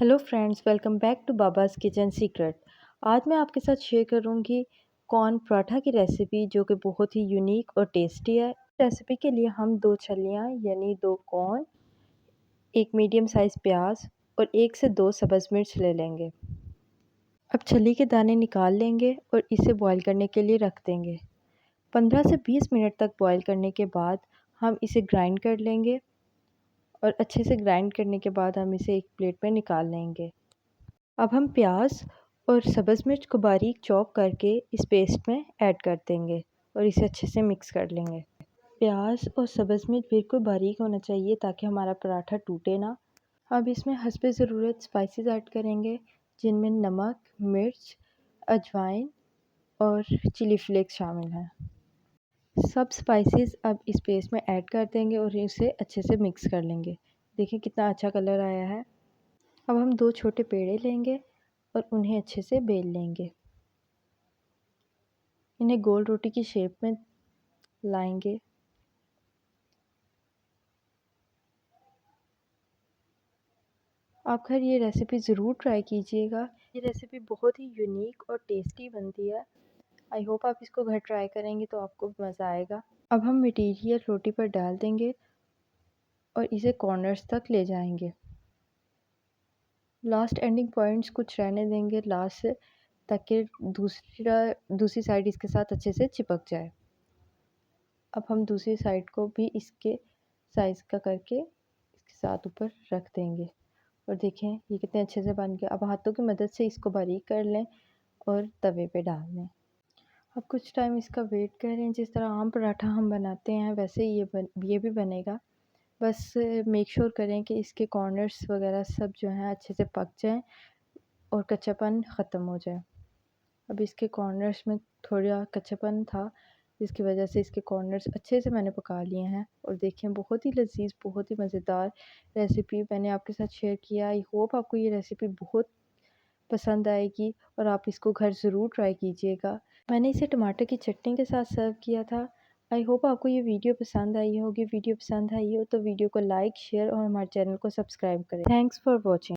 Hello friends, welcome back to Baba's kitchen secret. आज मैं आपके साथ शेयर करूंगी कॉर्न पराठा की रेसिपी, जो कि बहुत ही यूनिक और टेस्टी है। रेसिपी के लिए हम 2 छलियां यानी 2 कॉर्न, एक मीडियम साइज़ प्याज और 1 से 2 सब्ज़ मिर्च ले लेंगे। अब छली के दाने निकाल लेंगे और इसे बॉईल करने के लिए रख देंगे। 15 से 20 मिनट तक बॉईल करने के बाद हम इसे ग्राइंड कर लेंगे और अच्छे से ग्राइंड करने के बाद हम इसे एक प्लेट में निकाल लेंगे। अब हम प्याज और सब्ज़ मिर्च को बारीक चॉप करके इस पेस्ट में ऐड कर देंगे और इसे अच्छे से मिक्स कर लेंगे। प्याज और सब्ज़ मिर्च बिल्कुल बारीक होना चाहिए ताकि हमारा पराठा टूटे ना। अब इसमें हस्बे ज़रूरत स्पाइसेस ऐड करेंगे, जिनमें नमक, मिर्च, अजवाइन और चिली फ्लेक्स शामिल हैं। सब स्पाइसेस अब इस पेस्ट में ऐड कर देंगे और इसे अच्छे से मिक्स कर लेंगे। देखिए कितना अच्छा कलर आया है। अब हम 2 छोटे पेड़े लेंगे और उन्हें अच्छे से बेल लेंगे। इन्हें गोल रोटी की शेप में लाएंगे। आप घर ये रेसिपी ज़रूर ट्राई कीजिएगा। ये रेसिपी बहुत ही यूनिक और टेस्टी बनती है। आई होप आप इसको घर ट्राई करेंगे तो आपको मज़ा आएगा। अब हम मटेरियल रोटी पर डाल देंगे और इसे कॉर्नर्स तक ले जाएंगे। लास्ट एंडिंग पॉइंट्स कुछ रहने देंगे लास्ट से, ताकि दूसरी साइड इसके साथ अच्छे से चिपक जाए। अब हम दूसरी साइड को भी इसके साइज़ का करके इसके साथ ऊपर रख देंगे और देखें ये कितने अच्छे से बन गया। अब हाथों की मदद से इसको बारीक कर लें और तवे पे डाल दें। अब कुछ टाइम इसका वेट करें। जिस तरह आम पराठा हम बनाते हैं वैसे ये भी बनेगा। बस मेक श्योर करें कि इसके कॉर्नर्स वगैरह सब जो हैं अच्छे से पक जाएं और कच्चापन ख़त्म हो जाए। अब इसके कॉर्नर्स में थोड़ा कच्चापन था, जिसकी वजह से इसके कॉर्नर्स अच्छे से मैंने पका लिए हैं। और देखें बहुत ही लजीज, बहुत ही मज़ेदार रेसिपी मैंने आपके साथ शेयर किया। आई होप आपको ये रेसिपी बहुत पसंद आएगी और आप इसको घर ज़रूर ट्राई कीजिएगा। मैंने इसे टमाटर की चटनी के साथ सर्व किया था। आई होप आपको ये वीडियो पसंद आई होगी। वीडियो पसंद आई हो तो वीडियो को लाइक, शेयर और हमारे चैनल को सब्सक्राइब करें। Thanks for watching.